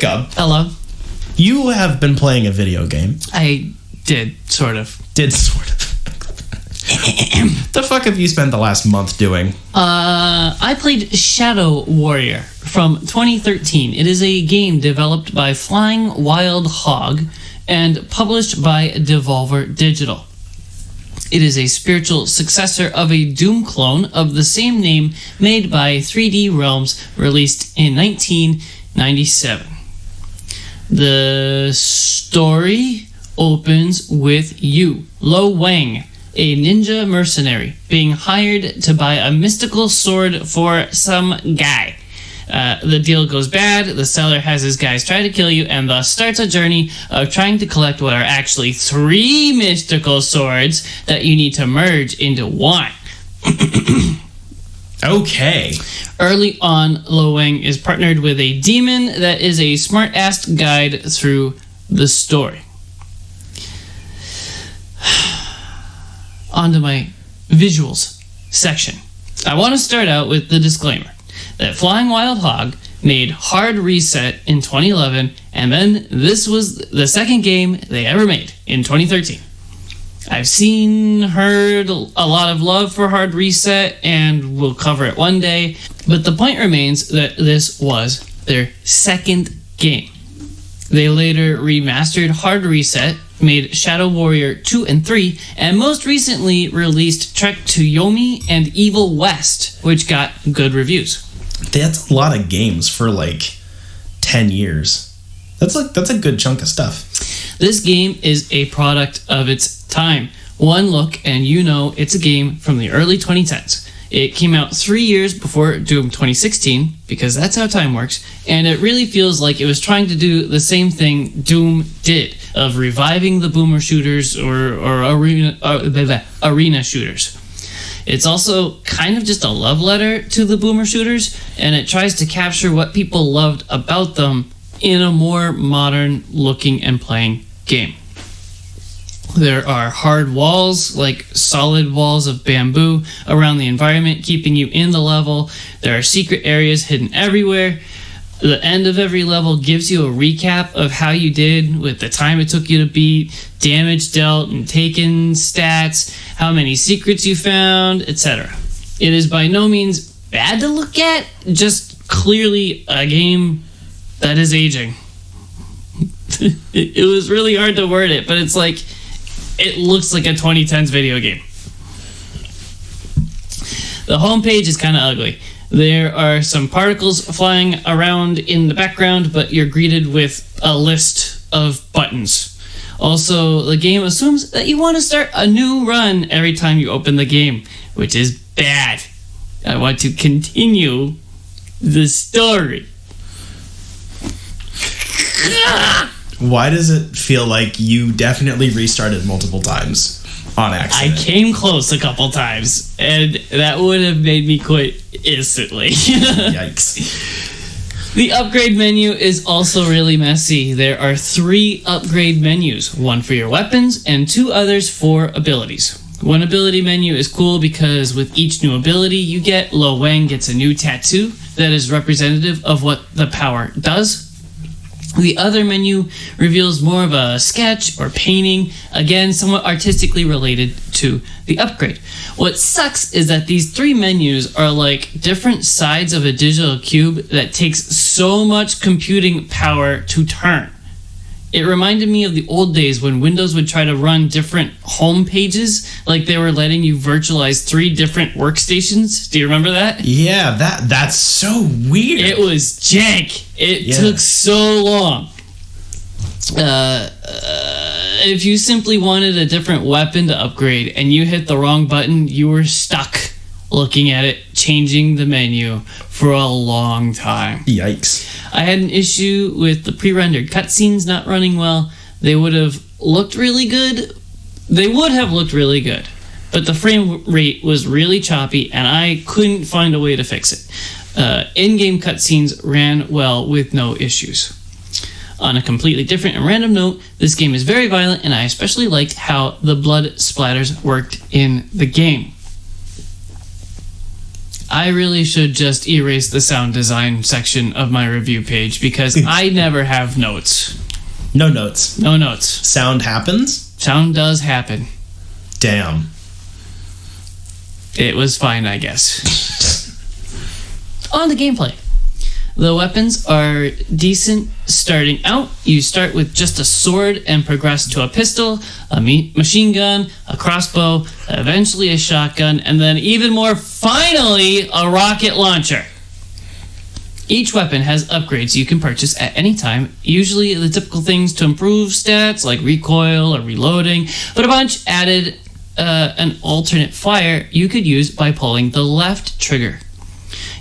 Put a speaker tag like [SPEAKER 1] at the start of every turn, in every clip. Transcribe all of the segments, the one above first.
[SPEAKER 1] Jacob.
[SPEAKER 2] Hello.
[SPEAKER 1] You have been playing a video game.
[SPEAKER 2] I did, sort of.
[SPEAKER 1] The fuck have you spent the last month doing?
[SPEAKER 2] I played Shadow Warrior from 2013. It is a game developed by Flying Wild Hog and published by Devolver Digital. It is a spiritual successor of a Doom clone of the same name made by 3D Realms, released in 1997. The story opens with you, Lo Wang, a ninja mercenary, being hired to buy a mystical sword for some guy. The deal goes bad, the seller has his guys try to kill you, and thus starts a journey of trying to collect what are actually 3 mystical swords that you need to merge into one.
[SPEAKER 1] Okay.
[SPEAKER 2] Early on, Lo Wang is partnered with a demon that is a smart-ass guide through the story. On to my visuals section. I want to start out with the disclaimer that Flying Wild Hog made Hard Reset in 2011, and then this was the second game they ever made in 2013. I've heard a lot of love for Hard Reset, and we'll cover it one day, but the point remains that this was their second game. They later remastered Hard Reset, made Shadow Warrior 2 and 3, and most recently released Trek to Yomi and Evil West, which got good reviews.
[SPEAKER 1] That's a lot of games for like 10 years. That's a good chunk of stuff.
[SPEAKER 2] This game is a product of its time. One look and you know it's a game from the early 2010s. It came out 3 years before Doom 2016, because that's how time works, and it really feels like it was trying to do the same thing Doom did, of reviving the boomer shooters or arena shooters. It's also kind of just a love letter to the boomer shooters, and it tries to capture what people loved about them in a more modern looking and playing game. There are hard walls, like solid walls of bamboo, around the environment, keeping you in the level. There are secret areas hidden everywhere. The end of every level gives you a recap of how you did with the time it took you to beat, damage dealt and taken stats, how many secrets you found, etc. It is by no means bad to look at, just clearly a game that is aging. It was really hard to word it, but it's like, it looks like a 2010s video game. The homepage is kind of ugly. There are some particles flying around in the background, but you're greeted with a list of buttons. Also, the game assumes that you want to start a new run every time you open the game, which is bad. I want to continue the story.
[SPEAKER 1] Why does it feel like you definitely restarted multiple times on accident?
[SPEAKER 2] I came close a couple times, and that would have made me quit instantly.
[SPEAKER 1] Yikes.
[SPEAKER 2] The upgrade menu is also really messy. There are 3 upgrade menus, one for your weapons and 2 others for abilities. One ability menu is cool because with each new ability you get, Lo Wang gets a new tattoo that is representative of what the power does. The other menu reveals more of a sketch or painting, again, somewhat artistically related to the upgrade. What sucks is that these 3 menus are like different sides of a digital cube that takes so much computing power to turn. It reminded me of the old days when Windows would try to run different home pages, like they were letting you virtualize 3 different workstations. Do you remember that?
[SPEAKER 1] Yeah, that's so weird.
[SPEAKER 2] It was jank. It took so long. If you simply wanted a different weapon to upgrade and you hit the wrong button, you were stuck looking at it, changing the menu for a long time.
[SPEAKER 1] Yikes.
[SPEAKER 2] I had an issue with the pre-rendered cutscenes not running well. They would have looked really good. But the frame rate was really choppy, and I couldn't find a way to fix it. In-game cutscenes ran well with no issues. On a completely different and random note, this game is very violent, and I especially liked how the blood splatters worked in the game. I really should just erase the sound design section of my review page because I never have notes.
[SPEAKER 1] No notes.
[SPEAKER 2] No notes.
[SPEAKER 1] Sound happens?
[SPEAKER 2] Sound does happen.
[SPEAKER 1] Damn.
[SPEAKER 2] It was fine, I guess. On the gameplay. The weapons are decent starting out. You start with just a sword and progress to a pistol, a machine gun, a crossbow, eventually a shotgun, and then even more, finally, a rocket launcher. Each weapon has upgrades you can purchase at any time, usually the typical things to improve stats like recoil or reloading, but a bunch added an alternate fire you could use by pulling the left trigger.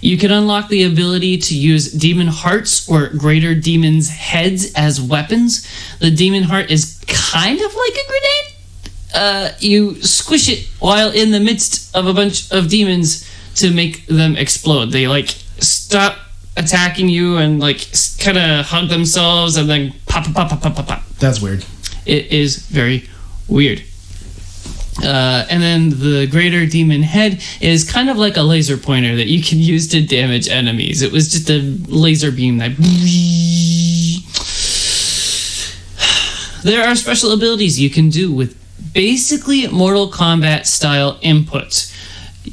[SPEAKER 2] You can unlock the ability to use demon hearts or greater demons' heads as weapons. The demon heart is kind of like a grenade. You squish it while in the midst of a bunch of demons to make them explode. They stop attacking you and kind of hug themselves and then pop, pop, pop, pop, pop, pop.
[SPEAKER 1] That's weird.
[SPEAKER 2] It is very weird. And then the greater demon head is kind of like a laser pointer that you can use to damage enemies. It was just a laser beam that... There are special abilities you can do with basically Mortal Kombat style inputs.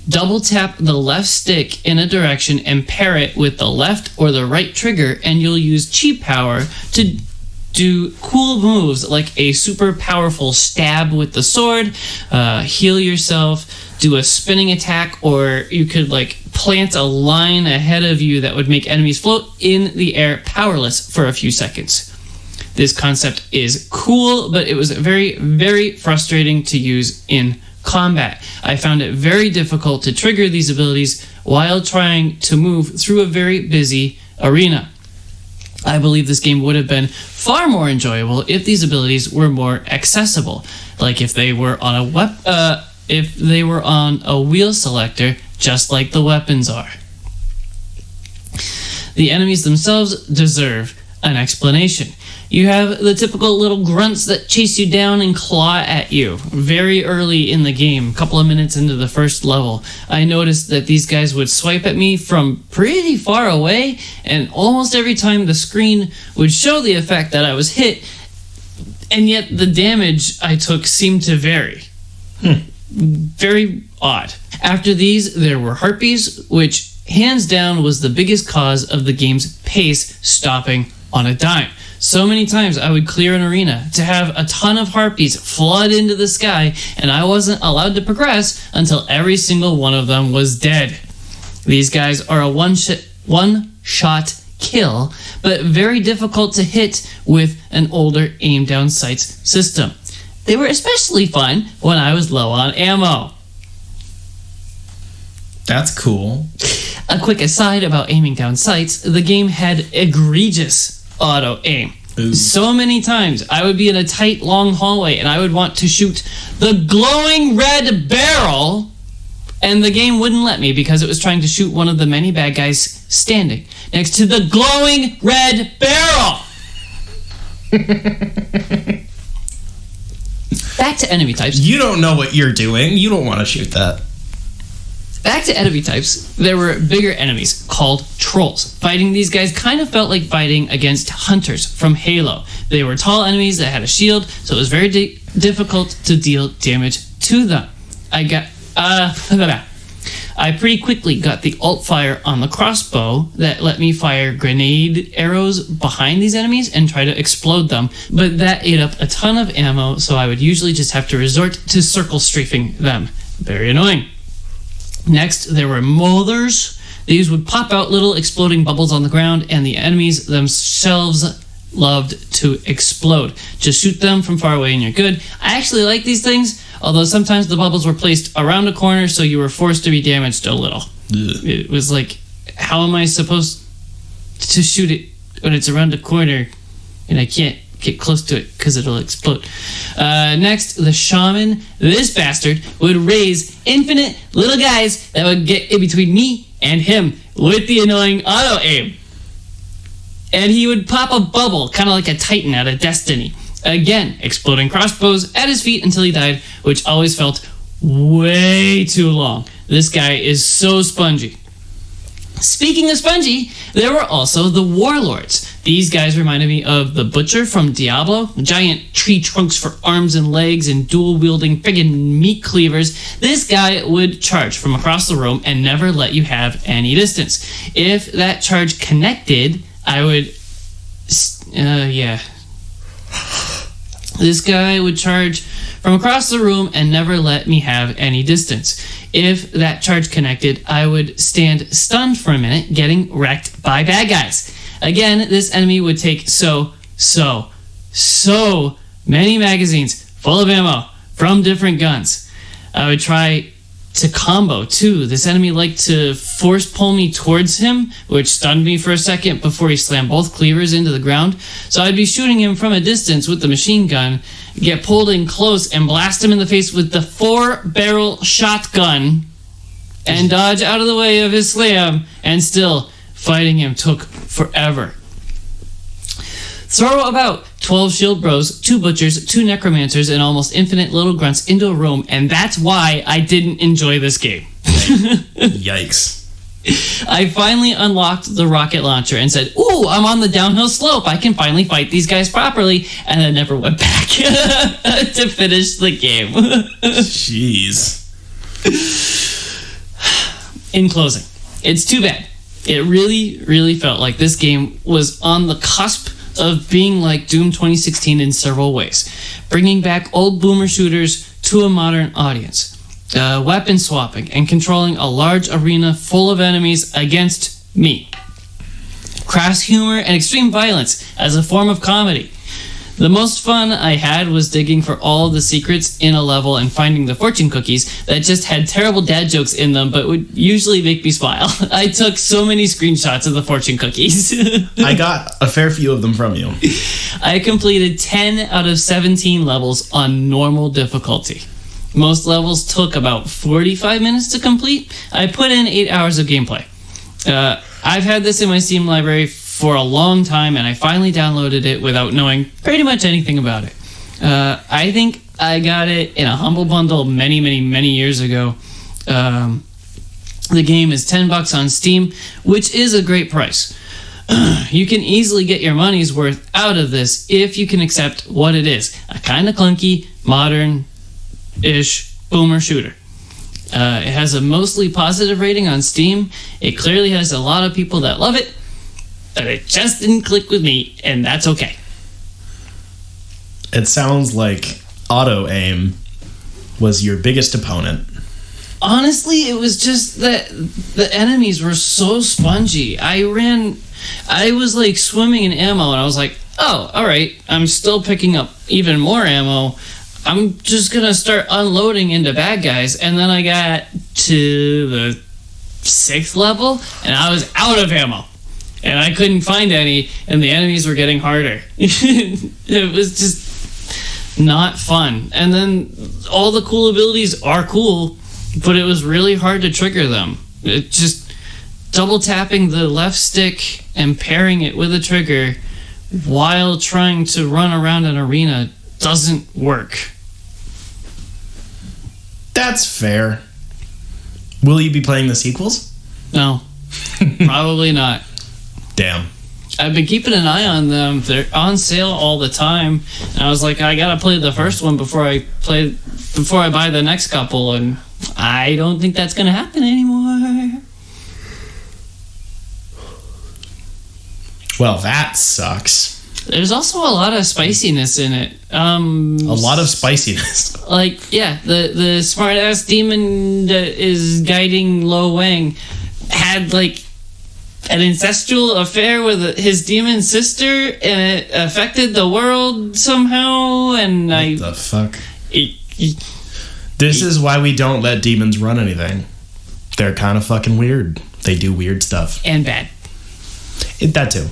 [SPEAKER 2] Double tap the left stick in a direction and pair it with the left or the right trigger, and you'll use chi power to do cool moves like a super powerful stab with the sword, heal yourself, do a spinning attack, or you could plant a line ahead of you that would make enemies float in the air powerless for a few seconds. This concept is cool, but it was very, very frustrating to use in combat. I found it very difficult to trigger these abilities while trying to move through a very busy arena. I believe this game would have been far more enjoyable if these abilities were more accessible, like if they were on a wheel selector, just like the weapons are. The enemies themselves deserve an explanation. You have the typical little grunts that chase you down and claw at you. Very early in the game, a couple of minutes into the first level, I noticed that these guys would swipe at me from pretty far away, and almost every time the screen would show the effect that I was hit, and yet the damage I took seemed to vary. Very odd. After these, there were harpies, which hands down was the biggest cause of the game's pace stopping on a dime. So many times I would clear an arena to have a ton of harpies flood into the sky, and I wasn't allowed to progress until every single one of them was dead. These guys are a one-shot kill, but very difficult to hit with an older aim-down sights system. They were especially fun when I was low on ammo.
[SPEAKER 1] That's cool.
[SPEAKER 2] A quick aside about aiming down sights, the game had egregious auto aim.
[SPEAKER 1] Ooh.
[SPEAKER 2] So many times I would be in a tight, long hallway and I would want to shoot the glowing red barrel, and the game wouldn't let me because it was trying to shoot one of the many bad guys standing next to the glowing red barrel. Back to enemy types.
[SPEAKER 1] You don't know what you're doing. You don't want to shoot that.
[SPEAKER 2] Back to enemy types, there were bigger enemies called trolls. Fighting these guys kind of felt like fighting against hunters from Halo. They were tall enemies that had a shield, so it was very difficult to deal damage to them. I pretty quickly got the alt fire on the crossbow that let me fire grenade arrows behind these enemies and try to explode them, but that ate up a ton of ammo, so I would usually just have to resort to circle strafing them. Very annoying. Next, there were molders. These would pop out little exploding bubbles on the ground, and the enemies themselves loved to explode. Just shoot them from far away and you're good. I actually like these things, although sometimes the bubbles were placed around a corner, so you were forced to be damaged a little. Ugh. It was like, how am I supposed to shoot it when it's around a corner and I can't get close to it because it'll explode? Next, the shaman. This bastard would raise infinite little guys that would get in between me and him with the annoying auto aim. And he would pop a bubble, kind of like a Titan out of Destiny. Again, exploding crossbows at his feet until he died, which always felt way too long. This guy is so spongy. Speaking of spongy, there were also the warlords. These guys reminded me of the Butcher from Diablo. Giant tree trunks for arms and legs and dual-wielding friggin' meat cleavers. This guy would charge from across the room and never let you have any distance. If that charge connected, I would... This guy would charge from across the room and never let me have any distance. If that charge connected, I would stand stunned for a minute, getting wrecked by bad guys. Again, this enemy would take so many magazines full of ammo from different guns. I would try to combo too. This enemy liked to force pull me towards him, which stunned me for a second before he slammed both cleavers into the ground. So I'd be shooting him from a distance with the machine gun, get pulled in close and blast him in the face with the 4-barrel shotgun and dodge out of the way of his slam, and still fighting him took forever. Throw about 12 shield bros, 2 butchers, 2 necromancers, and almost infinite little grunts into a room, and that's why I didn't enjoy this game.
[SPEAKER 1] Yikes.
[SPEAKER 2] I finally unlocked the rocket launcher and said, ooh, I'm on the downhill slope. I can finally fight these guys properly, and I never went back to finish the game.
[SPEAKER 1] Jeez.
[SPEAKER 2] In closing, it's too bad. It really, really felt like this game was on the cusp of being like Doom 2016 in several ways, bringing back old boomer shooters to a modern audience, weapon swapping and controlling a large arena full of enemies against me, crass humor and extreme violence as a form of comedy. The most fun I had was digging for all the secrets in a level and finding the fortune cookies that just had terrible dad jokes in them but would usually make me smile. I took so many screenshots of the fortune cookies.
[SPEAKER 1] I got a fair few of them from you.
[SPEAKER 2] I completed 10 out of 17 levels on normal difficulty. Most levels took about 45 minutes to complete. I put in 8 hours of gameplay. I've had this in my Steam library for a long time, and I finally downloaded it without knowing pretty much anything about it. I think I got it in a Humble Bundle many years ago. The game is $10 on Steam, which is a great price. You can easily get your money's worth out of this if you can accept what it is. A kind of clunky, modern-ish boomer shooter. It has a mostly positive rating on Steam. It clearly has a lot of people that love it, but it just didn't click with me, and that's okay.
[SPEAKER 1] It sounds like auto-aim was your biggest opponent.
[SPEAKER 2] Honestly, it was just that the enemies were so spongy. I was like swimming in ammo, and I was like, oh, alright, I'm still picking up even more ammo. I'm just gonna start unloading into bad guys, and then I got to the 6th level, and I was out of ammo. And I couldn't find any, and the enemies were getting harder. It was just not fun. And then all the cool abilities are cool, but it was really hard to trigger them. It just double tapping the left stick and pairing it with a trigger while trying to run around an arena doesn't work.
[SPEAKER 1] That's fair. Will you be playing the sequels?
[SPEAKER 2] No, probably not.
[SPEAKER 1] Damn.
[SPEAKER 2] I've been keeping an eye on them. They're on sale all the time. And I was like, I gotta play the first one before I buy the next couple, and I don't think that's gonna happen anymore.
[SPEAKER 1] Well, that sucks.
[SPEAKER 2] There's also a lot of spiciness in it.
[SPEAKER 1] A lot of spiciness.
[SPEAKER 2] Like, yeah, the smart ass demon that is guiding Lo Wang had like an incestual affair with his demon sister, and it affected the world somehow, and
[SPEAKER 1] what the fuck? This is why we don't let demons run anything. They're kind of fucking weird. They do weird stuff.
[SPEAKER 2] And bad.
[SPEAKER 1] That too.